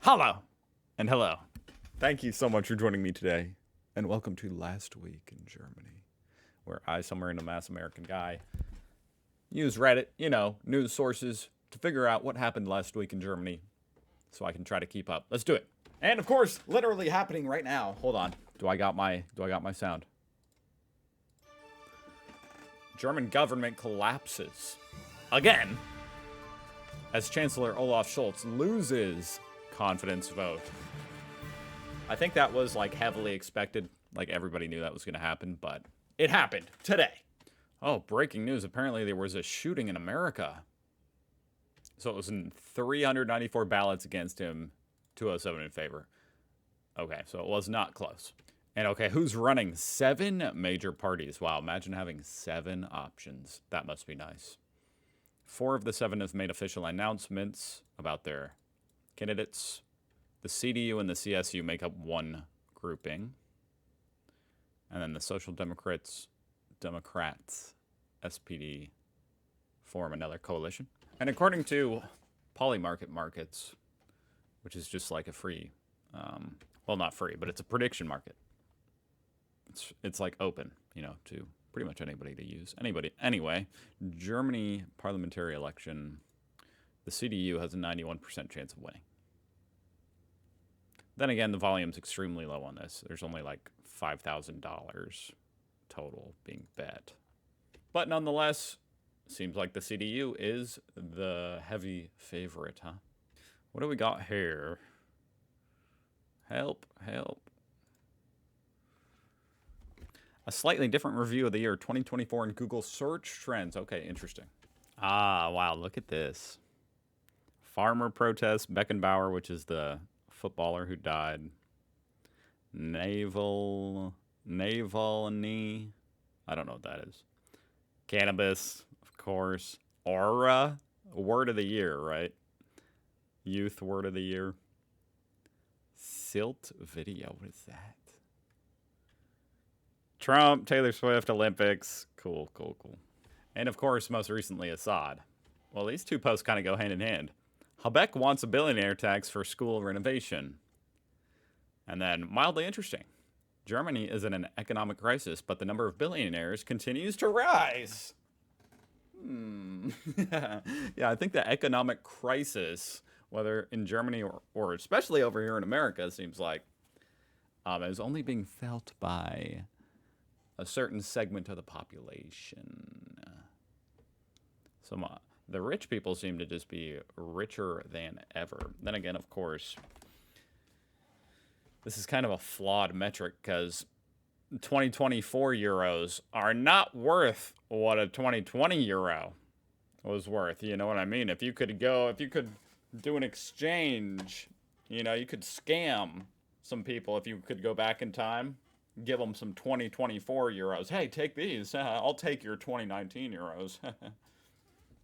Hello and hello. Thank you so much for joining me today, and welcome to Last Week in Germany, where I, some random ass American guy, use Reddit, news sources to figure out what happened last week in Germany so I can try to keep up. Let's do it. And of course, literally happening right now. Hold on. Do I got my sound? German government collapses again as Chancellor Olaf Scholz loses confidence vote. I think that was like heavily expected. Like everybody knew that was going to happen, but it happened today. Oh, breaking news. Apparently there was a shooting in America. So it was 394 ballots against him, 207 in favor. Okay, so it was not close. And okay, who's running? 7 major parties. Wow, imagine having 7 options. That must be nice. 4 of the 7 have made official announcements about their candidates. The CDU and the CSU make up one grouping. And then the Social Democrats, SPD, form another coalition. And according to Polymarket Markets, which is just like a free, well, not free, but it's a prediction market. It's like open, to pretty much anybody to use. Anyway, Germany parliamentary election, the CDU has a 91% chance of winning. Then again, the volume's extremely low on this. There's only like $5,000 total being bet. But nonetheless, seems like the CDU is the heavy favorite, huh? What do we got here? Help. A slightly different review of the year 2024 in Google search trends. Okay, interesting. Ah, wow, look at this. Farmer protest, Beckenbauer, which is the footballer who died. Navalny. I don't know what that is. Cannabis, of course. Aura, word of the year, right? Youth word of the year. Silt video, what is that? Trump, Taylor Swift, Olympics. Cool. And of course, most recently, Assad. Well, these two posts kind of go hand in hand. Habeck wants a billionaire tax for school renovation. And then, mildly interesting, Germany is in an economic crisis, but the number of billionaires continues to rise. Yeah, I think the economic crisis, whether in Germany or especially over here in America, seems like is only being felt by a certain segment of the population. The rich people seem to just be richer than ever. Then again, of course, this is kind of a flawed metric because 2024 euros are not worth what a 2020 euro was worth. You know what I mean? If you could do an exchange, you could scam some people if you could go back in time, give them some 2024 euros. Hey, take these. I'll take your 2019 euros.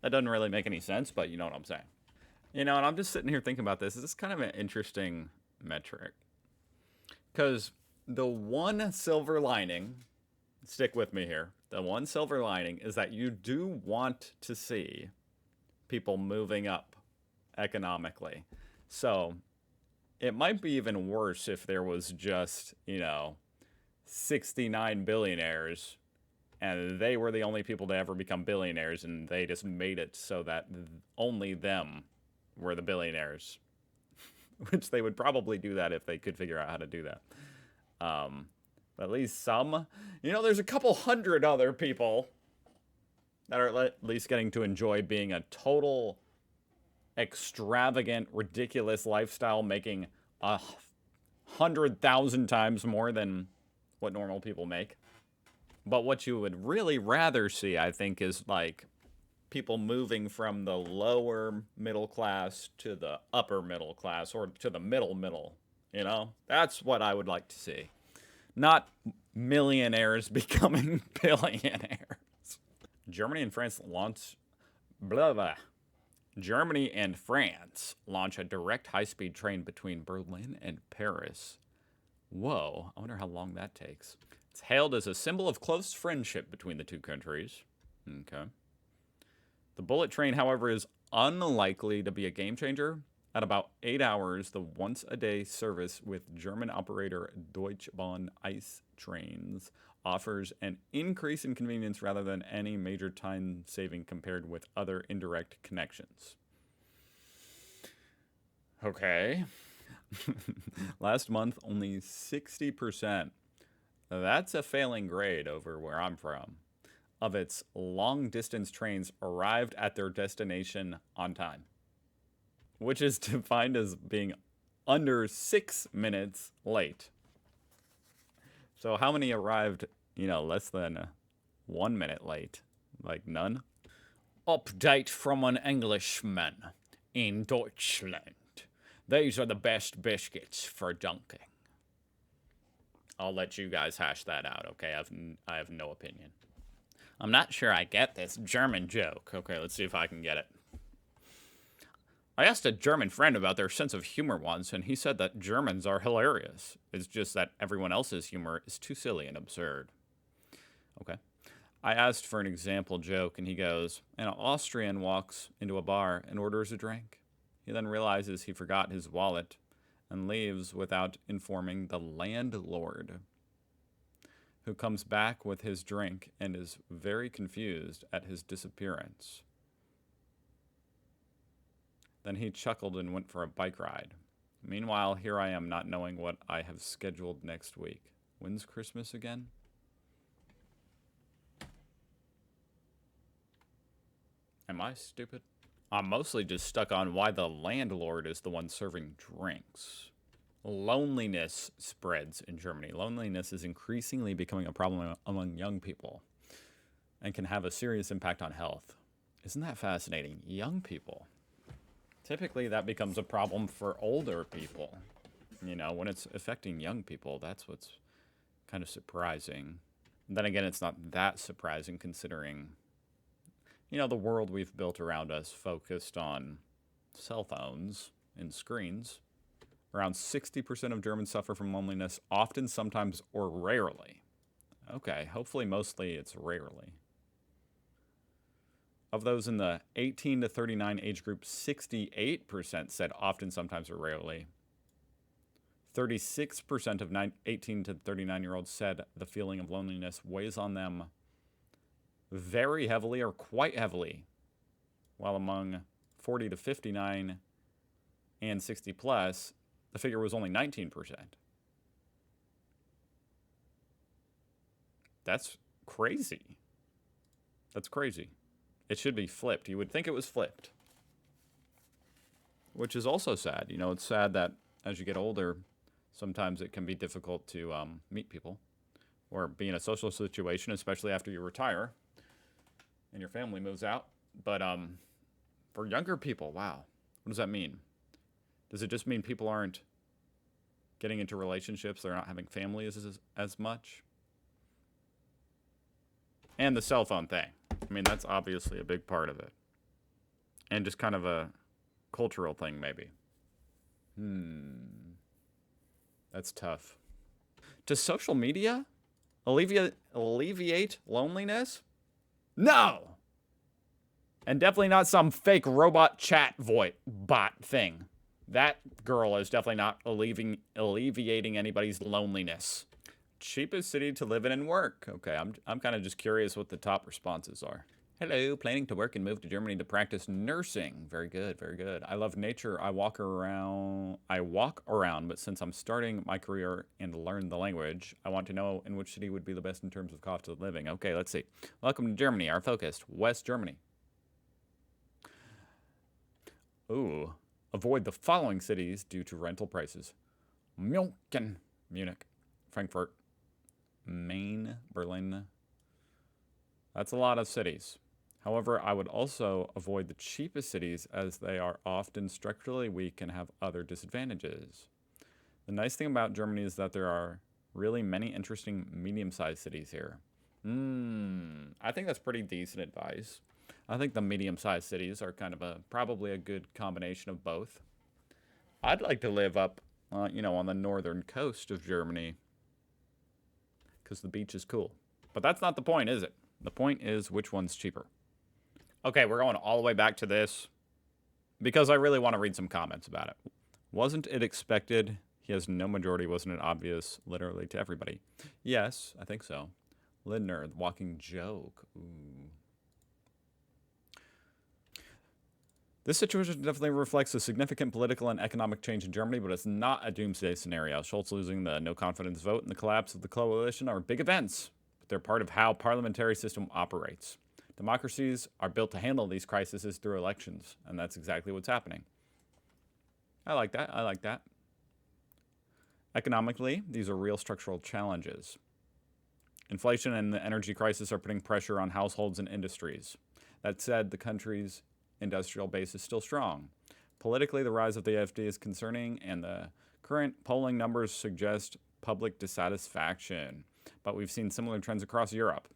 That doesn't really make any sense, but you know what I'm saying. And I'm just sitting here thinking about this. This is kind of an interesting metric. Because the one silver lining, stick with me here, the one silver lining is that you do want to see people moving up economically. So it might be even worse if there was just, 69 billionaires and they were the only people to ever become billionaires, and they just made it so that only them were the billionaires. Which they would probably do that if they could figure out how to do that. But at least some, there's a couple hundred other people that are at least getting to enjoy being a total extravagant, ridiculous lifestyle, making 100,000 times more than what normal people make. But what you would really rather see, I think, is like people moving from the lower middle class to the upper middle class, or to the middle, That's what I would like to see. Not millionaires becoming billionaires. Germany and France launch a direct high-speed train between Berlin and Paris. Whoa, I wonder how long that takes. It's hailed as a symbol of close friendship between the two countries. Okay. The bullet train, however, is unlikely to be a game changer At about 8 hours, the once-a-day service with German operator Deutsche Bahn ice trains offers an increase in convenience rather than any major time saving compared with other indirect connections. Okay. Last month, only 60%. That's a failing grade over where I'm from. Of its long distance trains arrived at their destination on time, which is defined as being under 6 minutes late. So, how many arrived, less than 1 minute late? Like none? Update from an Englishman in Deutschland. These are the best biscuits for dunking. I'll let you guys hash that out, okay? I have no opinion. I'm not sure I get this German joke. Okay, let's see if I can get it. I asked a German friend about their sense of humor once, and he said that Germans are hilarious. It's just that everyone else's humor is too silly and absurd. Okay. I asked for an example joke, and he goes, an Austrian walks into a bar and orders a drink. He then realizes he forgot his wallet and leaves without informing the landlord, who comes back with his drink and is very confused at his disappearance. Then he chuckled and went for a bike ride. Meanwhile, here I am not knowing what I have scheduled next week. When's Christmas again? Am I stupid? I'm mostly just stuck on why the landlord is the one serving drinks. Loneliness spreads in Germany. Loneliness is increasingly becoming a problem among young people and can have a serious impact on health. Isn't that fascinating? Young people. Typically, that becomes a problem for older people. When it's affecting young people, that's what's kind of surprising. And then again, it's not that surprising considering the world we've built around us focused on cell phones and screens. Around 60% of Germans suffer from loneliness, often, sometimes, or rarely. Okay, hopefully mostly it's rarely. Of those in the 18 to 39 age group, 68% said often, sometimes, or rarely. 36% of 18 to 39-year-olds said the feeling of loneliness weighs on them very heavily or quite heavily, while among 40 to 59 and 60 plus, the figure was only 19%. That's crazy. That's crazy. It should be flipped. You would think it was flipped. Which is also sad. It's sad that as you get older, sometimes it can be difficult to meet people or be in a social situation, especially after you retire and your family moves out. But for younger people, wow. What does that mean? Does it just mean people aren't getting into relationships? They're not having families as much? And the cell phone thing. I mean, that's obviously a big part of it. And just kind of a cultural thing, maybe. That's tough. Does social media alleviate loneliness? No! And definitely not some fake robot chat bot thing. That girl is definitely not alleviating anybody's loneliness. Cheapest city to live in and work. Okay, I'm kind of just curious what the top responses are. Hello, planning to work and move to Germany to practice nursing. Very good, very good. I love nature. I walk around, but since I'm starting my career and learn the language, I want to know in which city would be the best in terms of cost of living. Okay, let's see. Welcome to Germany. Our focus, West Germany. Ooh. Avoid the following cities due to rental prices. Munich, Frankfurt, Maine, Berlin. That's a lot of cities. However, I would also avoid the cheapest cities as they are often structurally weak and have other disadvantages. The nice thing about Germany is that there are really many interesting medium-sized cities here. I think that's pretty decent advice. I think the medium-sized cities are kind of probably a good combination of both. I'd like to live up, on the northern coast of Germany because the beach is cool. But that's not the point, is it? The point is which one's cheaper. Okay, we're going all the way back to this. because I really want to read some comments about it. Wasn't it expected? He has no majority. Wasn't it obvious literally to everybody? Yes, I think so. Lindner, the walking joke. Ooh. This situation definitely reflects a significant political and economic change in Germany, but it's not a doomsday scenario. Scholz losing the no confidence vote and the collapse of the coalition are big events, but they're part of how parliamentary system operates. Democracies are built to handle these crises through elections, and that's exactly what's happening. I like that. I like that. Economically, these are real structural challenges. Inflation and the energy crisis are putting pressure on households and industries. That said, the country's industrial base is still strong. Politically, the rise of the AfD is concerning, and the current polling numbers suggest public dissatisfaction. But we've seen similar trends across Europe.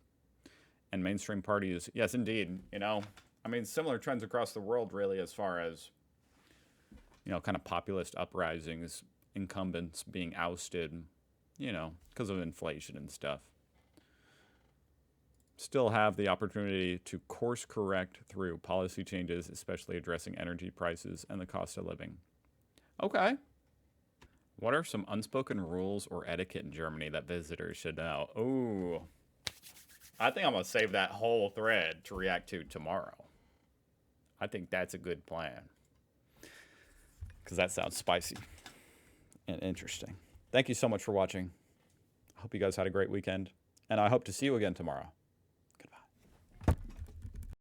And mainstream parties, yes, indeed, similar trends across the world, really, as far as, kind of populist uprisings, incumbents being ousted, because of inflation and stuff. Still have the opportunity to course correct through policy changes, especially addressing energy prices and the cost of living. Okay. What are some unspoken rules or etiquette in Germany that visitors should know? Ooh. I think I'm going to save that whole thread to react to tomorrow. I think that's a good plan. Because that sounds spicy and interesting. Thank you so much for watching. I hope you guys had a great weekend. And I hope to see you again tomorrow.